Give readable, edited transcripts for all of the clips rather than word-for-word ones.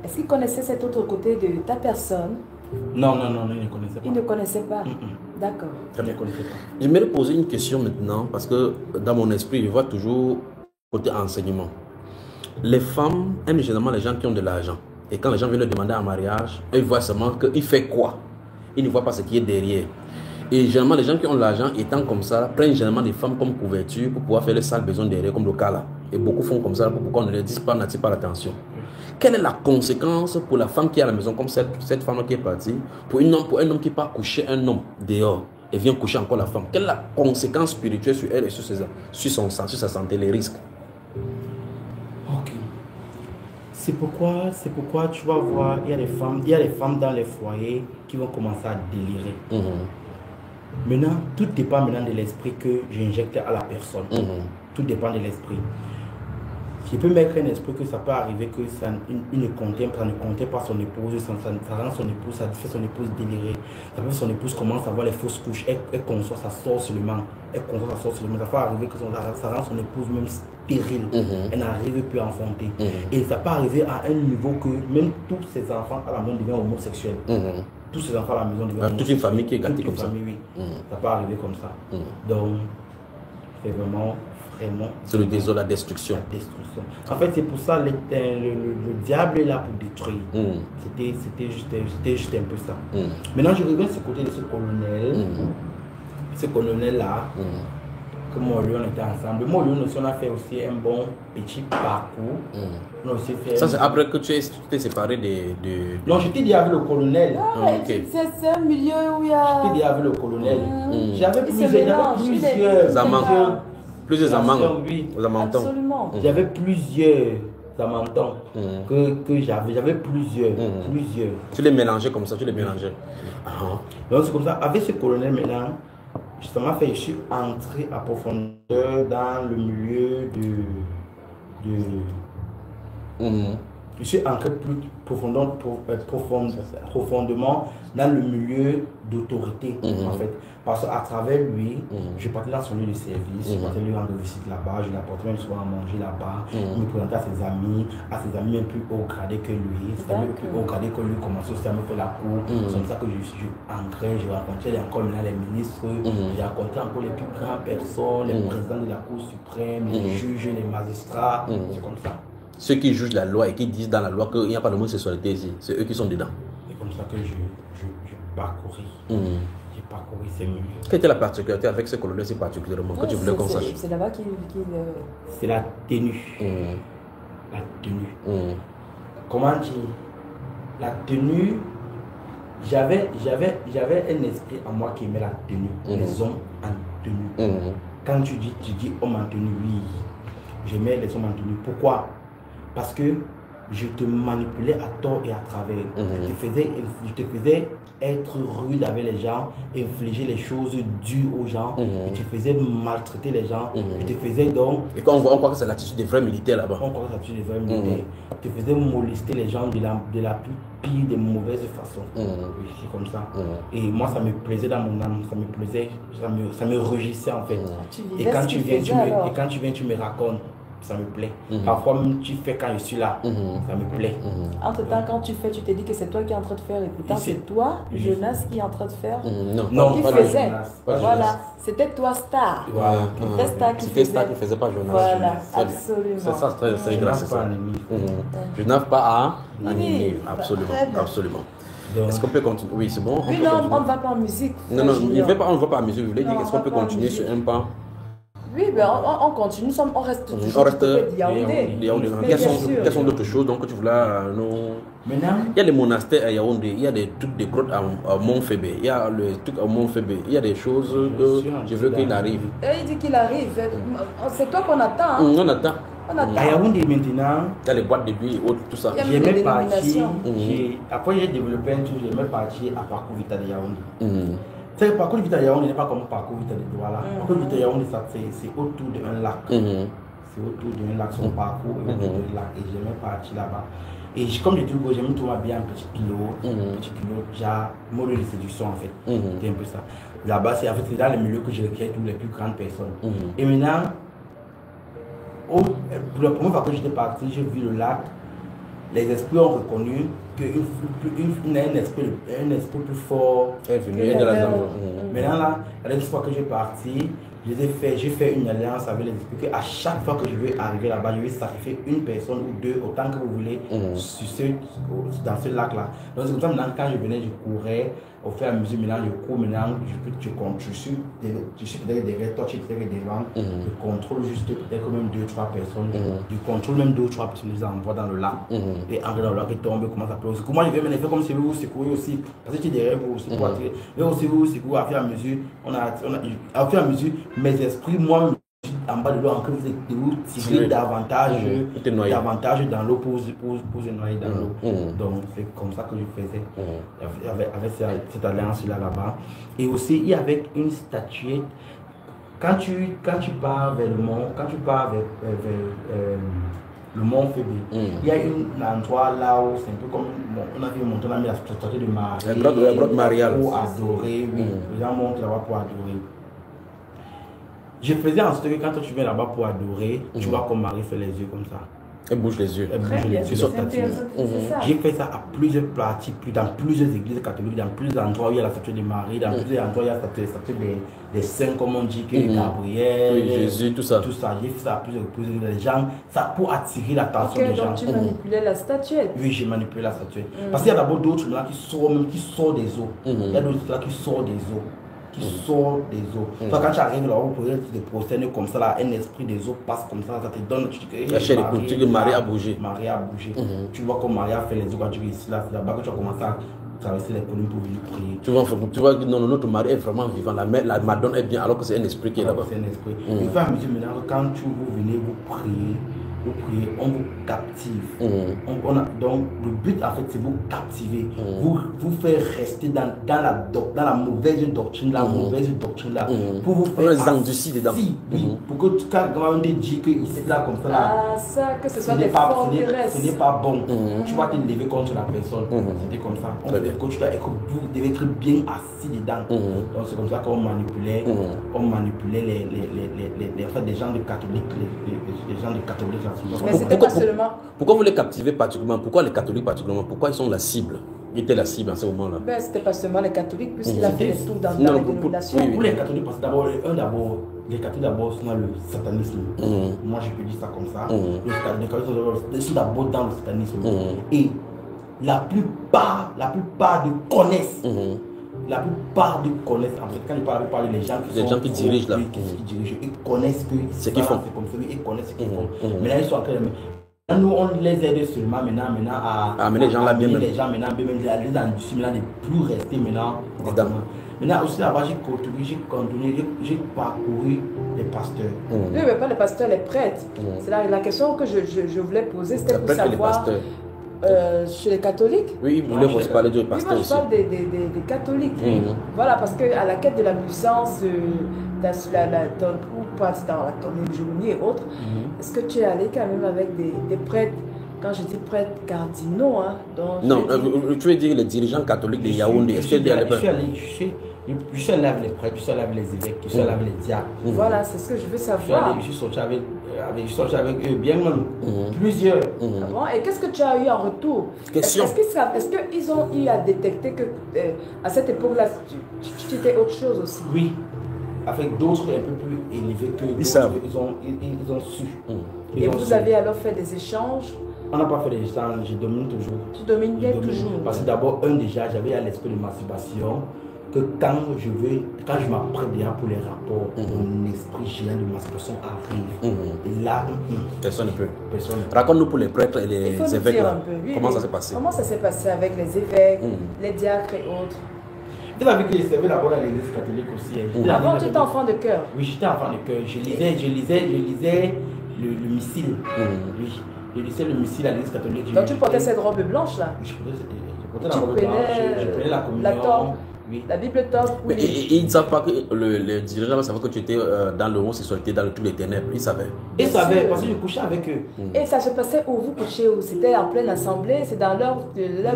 Est-ce qu'il connaissait cet autre côté de ta personne? Non, il ne connaissait pas. Il ne connaissait pas. D'accord. Il ne connaissait pas. J'aimerais poser une question maintenant, parce que dans mon esprit, je vois toujours côté enseignement. Les femmes aiment généralement les gens qui ont de l'argent. Et quand les gens viennent leur demander en mariage, ils voient seulement qu'il fait quoi. Ils ne voient pas ce qui est derrière. Et généralement, les gens qui ont de l'argent, étant comme ça, prennent généralement des femmes comme couverture pour pouvoir faire les sales besoins derrière, comme le cas là. Et beaucoup font comme ça, pourquoi on ne leur dit pas, n'attire pas l'attention. Quelle est la conséquence pour la femme qui est à la maison, comme cette femme qui est partie, pour un homme qui part coucher un homme dehors et vient coucher encore la femme? Quelle est la conséquence spirituelle sur elle et sur sa santé, les risques? Ok. C'est pourquoi tu vas voir, il y a des femmes dans les foyers qui vont commencer à délirer. Maintenant, tout dépend maintenant de l'esprit que j'injecte à la personne. Tout dépend de l'esprit. Je peux mettre un esprit que ça peut arriver que ça ne contient pas son épouse, ça rend son épouse, ça fait son épouse délirer. Ça fait son épouse commence à avoir les fausses couches, elle conçoit sa sorcellement. Ça peut arriver que ça rend son épouse même stérile. Elle n'arrive plus à enfanter. Et ça peut arriver à un niveau que même tous ses enfants à la maison deviennent homosexuels. Tous ces enfants à la maison deviennent homosexuels. Toute une famille qui est gâtée comme ça. Oui. Ça peut arriver comme ça. Donc, c'est vraiment... C'est le désordre, la destruction. En fait, c'est pour ça le diable est là pour détruire. C'était juste un peu ça. Maintenant, je reviens ce côté de ce colonel. Ce colonel-là, que moi et lui, on était ensemble. Moi et lui, on a fait aussi un bon petit parcours. On a aussi fait ça, c'est après que tu t'es séparé de... Non, j'étais dit avec le colonel. C'est un milieu où il y a... J'étais dit avec le colonel. J'avais plusieurs amants. Plusieurs amants. Oui. Absolument. J'avais plusieurs amantants que j'avais plusieurs. Tu les mélangeais comme ça, tu les mélangeais. Donc c'est comme ça, avec ce colonel maintenant, justement fait, je suis entré à profondeur dans le milieu je suis entré plus profondément dans le milieu d'autorité en fait. Parce qu'à travers lui, je partais dans son lieu de service, je partais lui rendre visite là-bas, je l'apportais même souvent à manger là-bas, je me présentais à ses amis même plus haut gradés que lui, ses amis plus haut gradés que lui commençaient aussi à me faire la cour. C'est comme ça que je suis entré, j'ai rencontré encore maintenant les ministres, j'ai rencontré encore les plus grandes personnes, les présidents de la Cour suprême, les juges, les magistrats, c'est comme ça. Ceux qui jugent la loi et qui disent dans la loi qu'il n'y a pas de homosexualité ici, c'est eux qui sont dedans. C'est comme ça que je parcouris. J'ai parcouru ces milieux. Quelle était la particularité avec ce colonel si particulièrement que tu voulais qu'on sache? C'est là-bas qu'il... C'est la tenue. La tenue. Comment dire? La tenue, j'avais un esprit en moi qui aimait la tenue. Les hommes en tenue. Quand tu dis homme en tenue, oui. J'aimais les hommes en tenue. Pourquoi? Parce que je te manipulais à tort et à travers. Je te faisais être rude avec les gens, infliger les choses dures aux gens, je te faisais maltraiter les gens, je te faisais donc... Et quand on voit que c'est l'attitude des vrais militaires là-bas. On croit que c'est l'attitude des vrais militaires. Je te faisais molester les gens de la plus pire des mauvaises façons. C'est comme ça. Et moi, ça me plaisait dans mon âme, ça me plaisait, ça me rugissait en fait. Et quand tu viens, tu me racontes. Ça me plaît. Parfois même tu fais quand je suis là, ça me plaît. Entre temps, quand tu fais, tu te dis que c'est toi qui es en train de faire et pourtant c'est toi, Jonas, qui est en train de faire. Non, qui pas faisait. Jonas. Voilà, c'était toi Star. C'était Star qui faisait. C'était Star qui faisait pas Jonas. Voilà, absolument. C'est ça, c'est grâce à ça. Je n'ai pas à animer, absolument. Est-ce qu'on peut continuer? Oui, c'est bon. Oui, non, on ne va pas en musique. Non, on ne va pas en musique. Je voulais dire, est-ce qu'on peut continuer sur un pas? Oui, ben on continue, on reste toujours Yaoundé. Quelles sont d'autres choses donc, que tu voulais nous... Maintenant, il y a des monastères à Yaoundé, il y a des trucs, des grottes à Montfébé, il y a le truc à Montfébé, il y a des choses que je veux qu'il arrive. Il dit qu'il arrive, c'est toi qu'on attend. On attend. À Yaoundé maintenant, il y a les boîtes de nuit et autres, tout ça. J'ai même parti, après j'ai développé un truc, j'ai même parti à Parcours Vita de Yaoundé. C'est parcours Vita Yaoundé n'est pas comme parcours Vita de Douala. Parcours Vita Yaoundé, c'est autour d'un lac. C'est autour d'un lac, son parcours est autour d'un lac. Et j'ai même parti là-bas. Et comme je dis, j'aime tout bien un petit pilote, j'ai mode de séduction en fait. C'est un peu ça. Là-bas, c'est dans le milieu que j'ai recueilli toutes les plus grandes personnes. Et maintenant, pour la première fois que j'étais parti, j'ai vu le lac. les esprits ont reconnu qu'un esprit plus fort est venu de la zone. Maintenant, là, la dernière fois que j'ai parti, j'ai fait une alliance avec les esprits qu'à chaque fois que je vais arriver là-bas, je vais sacrifier une personne ou deux, autant que vous voulez, dans ce lac-là. Donc c'est comme ça, maintenant, quand je venais, je courais, au fur et à mesure, maintenant, je cours, maintenant, je suis peut-être derrière toi, tu es peut-être devant, je contrôle juste peut-être même 2-3 personnes, je contrôle même 2-3 personnes, je les envoie dans le lac, et en dans le lac, ils tombent, commencent à pleurer. Moi, je vais me faire comme si vous secourir aussi, parce que tu es derrière vous aussi pour attirer. Mais aussi vous secourir, au fur et à mesure, au fur et à mesure, mes esprits, moi, en bas de l'eau, en train de vous tirer davantage dans l'eau pour se noyer dans l'eau. Donc, c'est comme ça que je faisais avec cette alliance-là là-bas. Et aussi, il y avait une statuette. Quand tu pars vers le mont, quand tu pars vers le mont Phébé, il y a un endroit là où c'est un peu comme on a vu monter, on a mis la statue de Marie. La grotte mariale. Pour adorer, oui. Les gens montent là-bas pour adorer. Je faisais en sorte que quand tu viens là-bas pour adorer, tu vois comme Marie fait les yeux comme ça. Elle bouge les yeux. J'ai fait ça à plusieurs parties, dans plusieurs églises catholiques, dans plusieurs endroits où il y a la statue de Marie, dans plusieurs endroits où il y a la statue des saints, comme on dit, que Gabriel, Jésus, tout ça. Tout ça. J'ai fait ça à plusieurs reprises. Les gens, ça pour attirer l'attention des gens. Donc tu manipulais la statuette. Oui, j'ai manipulé la statuette. Parce qu'il y a d'abord d'autres là qui sortent des eaux. Il y a d'autres là qui sortent des eaux. Toi, quand tu arrives là, vous pouvez te prosterner comme ça, là, un esprit des eaux passe comme ça, ça te donne. Tu dis que Marie a bougé. Marie a bougé. Tu vois comme Marie a fait les eaux quand tu es ici, là, c'est là-bas que tu as commencé à traverser les collines pour venir prier. Tu vois que non, notre Marie est vraiment vivant. La Madone est bien, alors que c'est un esprit qui est là-bas. C'est un esprit. Il faut à mesure maintenant, quand vous venez, vous priez, on vous captive. Donc le but en fait c'est vous captiver, vous faire rester dans la mauvaise doctrine, pour vous faire endurcir dedans. Pour que quand on te dit que ici là comme ça là, que ce soit des formes ce n'est pas bon. Tu vas te lever contre la personne. C'était comme ça. Vous devez être bien assis dedans. Donc c'est comme ça qu'on manipulait, les gens de catholiques, les gens de catholiques. Mais c'était pas seulement. Pourquoi vous les captivez particulièrement? Pourquoi les catholiques particulièrement? Pourquoi ils sont la cible? Ils étaient la cible à ce moment-là. Ben, c'était pas seulement les catholiques, puisqu'il a fait les tours dans les dénominations. Pour les catholiques, parce que les catholiques d'abord sont dans le satanisme. Moi je peux dire ça comme ça. Les catholiques sont d'abord dans le satanisme. Et la plupart de connaissent. La plupart de connaissent, en fait, quand ils parlent des gens qui dirigent là. Ils connaissent ce qu'ils font. Ils connaissent ce qu'ils font. Mais là, ils sont en train de. Nous, on les aide seulement maintenant à amener les gens là bien. Les gens maintenant, les industries maintenant, ne plus rester maintenant. Maintenant aussi là-bas, j'ai parcouru les pasteurs. Oui, mais pas les pasteurs, les prêtres. C'est la question que je voulais poser, c'était pour savoir. Chez les catholiques. Oui, vous voulez parler de pasteurs aussi. Je parle des catholiques. Voilà, parce qu'à la quête de la puissance, ou pas dans ton journée et autres, est-ce que tu es allé quand même avec des prêtres? Quand je dis prêtres cardinaux, non, tu veux dire les dirigeants catholiques de Yaoundé. Je suis allé avec les prêtres, je suis allé avec les évêques, je suis allé avec les diacres. Voilà, c'est ce que je veux savoir. Je suis sorti avec eux, bien même, plusieurs. Bon, et qu'est-ce que tu as eu en retour? Question. Est-ce qu'ils ont eu à détecter que à cette époque-là, tu étais autre chose aussi? Oui, avec d'autres un peu plus élevés que ils savent. Ils ont su. Et vous avez alors fait des échanges? On n'a pas fait des échanges, je domine toujours. Tu domines bien toujours? Parce que d'abord, déjà, j'avais à l'esprit de masturbation. Que quand je m'apprête déjà pour les rapports, mon esprit géant de masturbation arrive. Et là, personne ne peut. Raconte-nous pour les prêtres et les évêques. Comment ça s'est passé? Comment ça s'est passé avec les évêques, les diacres et autres? Vous avez vu que je servais d'abord dans l'église catholique aussi. Avant, tu étais enfant de cœur? Oui, j'étais enfant de cœur. Je lisais le missile. Oui, je lisais le missile à l'église catholique. Donc tu portais cette robe blanche là? Je portais la robe blanche. Je prenais la communion. Oui. La Bible top. Oui. Mais ils ne savent pas que le dirigeant savait que tu étais dans le homosexualité, dans tous les ténèbres. Ils savaient. Ils savaient parce que je couchais avec eux. Et ça se passait où vous couchez où? C'était en pleine assemblée? C'est dans leur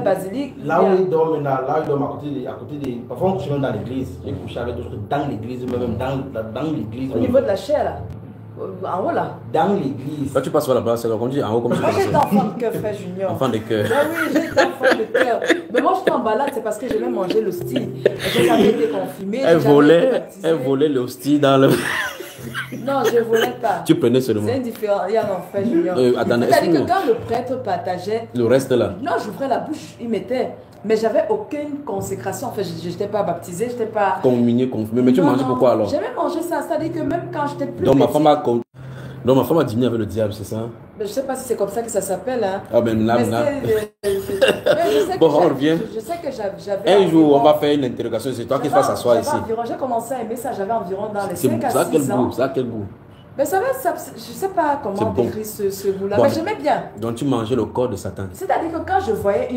basilique? Là où ils dorment, là où ils dorment à côté des. Parfois on couchait même dans l'église. J'ai couché avec d'autres dans l'église, même dans l'église. Au niveau de la chair là? En haut là. Dans l'église. Quand tu passes par là-bas, c'est comme tu dis en haut, comme tu Moi passes. j'étais enfant de cœur, frère Junior. Enfant de cœur. Ben oui, j'étais enfant de cœur. Mais moi j'étais en balade, c'est parce que j'aimais manger l'hostie. J'ai jamais été confirmée. Elle volait l'hostie dans le. Non, je ne volais pas. Tu prenais seulement. C'est indifférent. Il y a un frère Junior. C'est-à-dire que quand le prêtre partageait. Le reste là. Non, j'ouvrais la bouche, il mettait. Mais j'avais aucune consécration. En fait, je n'étais pas baptisée, je n'étais pas. Communié, confirmé. Mais tu mangeais pourquoi alors? J'aimais manger ça. C'est-à-dire que même quand j'étais plus. Donc ma femme a dîné avec le diable, c'est ça? Mais je ne sais pas si c'est comme ça que ça s'appelle. Hein. Ah ben là. Bon, on revient. Je sais que j'avais. Un jour, on va faire une interrogation. C'est toi qui vas s'asseoir ici. J'ai commencé à aimer ça. J'avais environ dans les 5 à 6 ans. Ça a quel goût? Mais ça va, je ne sais pas comment décrire ce goût-là. Bon. Mais j'aimais bien. Donc tu mangeais le corps de Satan. C'est-à-dire que quand je voyais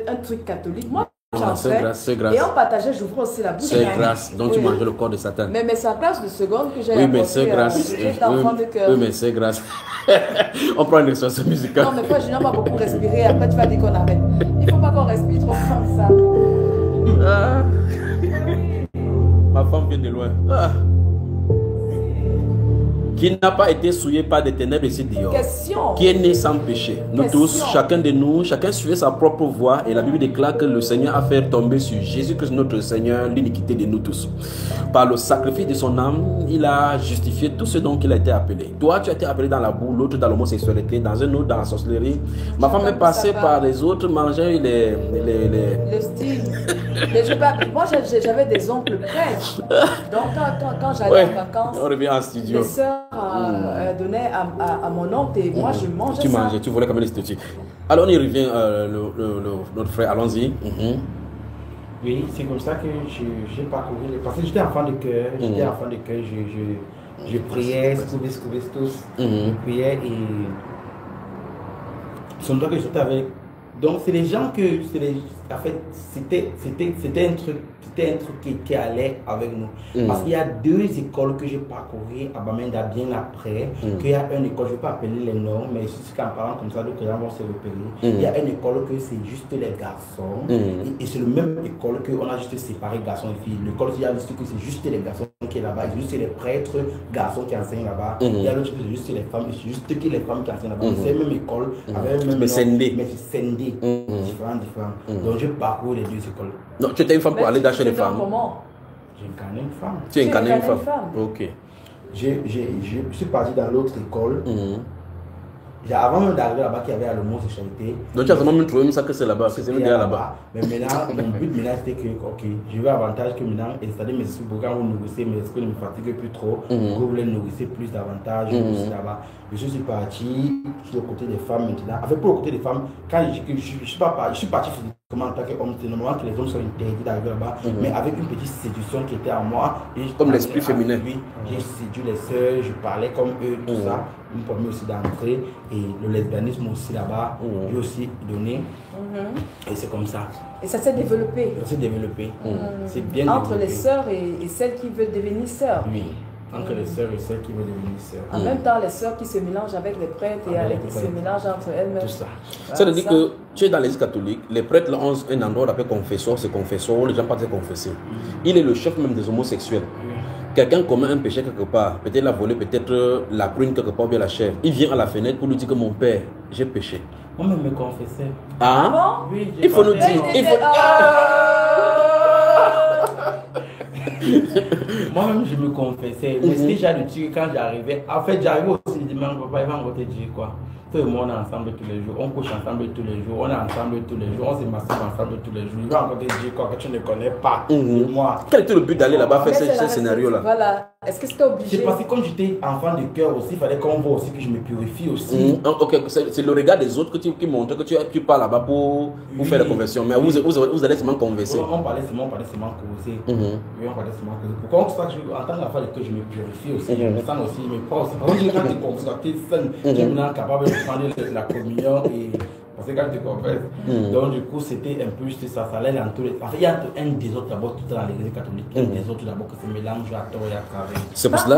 un truc catholique, moi, j'en fais. C'est grâce. Et on partageait, j'ouvrais aussi la bouche. C'est grâce. Donc tu mangeais le corps de Satan. Mais c'est en classe de seconde que j'ai Oui, mais c'est grâce. Oui, mais c'est grâce. On prend une expression musicale. Non, mais toi, Junior va beaucoup respirer. Après, tu vas dire qu'on arrête. Il ne faut pas qu'on respire trop comme ça. Ah. Ma femme vient de loin. Ah. Qui n'a pas été souillé par des ténèbres ici dehors. Question. Qui est né sans péché. Nous tous, chacun de nous, chacun suivait sa propre voie. Et la Bible déclare que le Seigneur a fait tomber sur Jésus-Christ notre Seigneur l'iniquité de nous tous. Par le sacrifice de son âme, il a justifié tout ce dont il a été appelé. Toi, tu as été appelé dans la boue, l'autre dans l'homosexualité, dans un autre dans la sorcellerie. Ma femme est passée par les autres, mangeait le style. Moi, j'avais des oncles prêtres. Donc, quand j'allais en vacances, on revient en studio. Les sœurs donnaient à mon oncle et moi, je mangeais ça. Tu mangeais, tu voulais comme les statues. Alors, on y revient, notre frère, allons-y. Oui, c'est comme ça que j'ai parcouru les... Parce que j'étais enfant de cœur, je priais, je priais et... Son doigt que j'étais avec... Donc, c'est les gens que... En fait, c'était un truc qui allait avec nous. Parce qu'il y a 2 écoles que j'ai parcourues à Bamenda bien après. Qu'il y a une école, je ne vais pas appeler les noms, mais jusqu'en parlant comme ça, d'autres gens vont se repérer. Il y a une école que c'est juste les garçons. Et c'est la même école qu'on a juste séparé garçons et filles. L'école, il y a juste que c'est juste les garçons qui sont là-bas. C'est juste les prêtres, garçons qui enseignent là-bas. Il y a l'autre, c'est juste les femmes. C'est juste que les femmes qui enseignent là-bas. C'est la même école, avec le même nom, mais c'est scindé. Différent. Donc, j'ai parcouru les 2 écoles. Non, tu étais une femme pour aller d'acheter les femmes. Comment? J'ai incarné une femme. Tu as incarné une femme. Ok. Je suis parti dans l'autre école. Avant même d'arriver là-bas, qu'il y avait l'homosexualité. Donc tu as vraiment trouvé ça que c'est là-bas, que c'est même derrière là-bas. Mais maintenant, mon but maintenant c'était que, ok, je veux avantage que maintenant, installer mes esprits pour quand vous nourrissez, mes esprits ne me fatiguent plus trop, que vous les nourrissez plus davantage, aussi là-bas. Je suis parti sur le côté des femmes maintenant. Avec pour le côté des femmes, quand je suis parti physiquement en tant qu'homme, c'est normalement que les hommes sont interdits d'arriver là-bas, mais avec une petite séduction qui était en moi. Comme l'esprit féminin. Oui, j'ai séduit les sœurs, je parlais comme eux, tout ça. Ils me permet aussi d'entrer et le lesbianisme aussi là-bas, j'ai aussi donné. Et c'est comme ça. Et ça s'est développé. Ça s'est développé. C'est bien entre développé. les sœurs et celles qui veulent devenir sœurs. Oui. Entre les sœurs et celles qui veulent devenir sœurs. En même temps, les sœurs qui se mélangent avec les prêtres et avec qui se mélangent entre elles-mêmes. Tout ça. Ça veut dire que tu es dans l'église catholique, les prêtres ont un endroit appelé confesseur, c'est confesseur, les gens partent se confesser. Il est le chef même des homosexuels. Quelqu'un commet un péché quelque part, peut-être la volée, peut-être la prune quelque part, ou bien la chair. Il vient à la fenêtre pour lui dire que mon père, j'ai péché. Moi-même me confessais. Ah bon? Oui, il faut nous dire. Moi-même, je me confessais. Mais c'était déjà le truc quand j'arrivais. En fait, j'arrivais aussi le dimanche, papa, il va encore te dire quoi. Toi et moi, on est ensemble tous les jours. On couche ensemble tous les jours. On est ensemble tous les jours. On se masturbe ensemble tous les jours. Il va encore te dire quoi que tu ne connais pas. Moi. Quel était le but d'aller là-bas faire ce scénario-là? Voilà. Est-ce que c'était obligé? C'est parce que comme j'étais enfant de cœur aussi, il fallait qu'on voit aussi que je me purifie aussi. Ok, c'est le regard des autres qui montre que tu pars là-bas pour faire la conversion. Mais vous allez seulement converser. On parlait seulement causer. Oui, on parlait seulement causer. Pourquoi en tant qu'enfant de cœur, je me purifie aussi. Je me sens aussi, mes proches. Quand tu es converti, tu es maintenant capable de prendre la communion et. Parce que quand tu confesses, donc du coup c'était un peu juste ça, ça allait dans tous les... En fait, il y a un désordre d'abord tout dans l'église catholique, un désordre d'abord qui se mélange à tort et à travers. C'est pour cela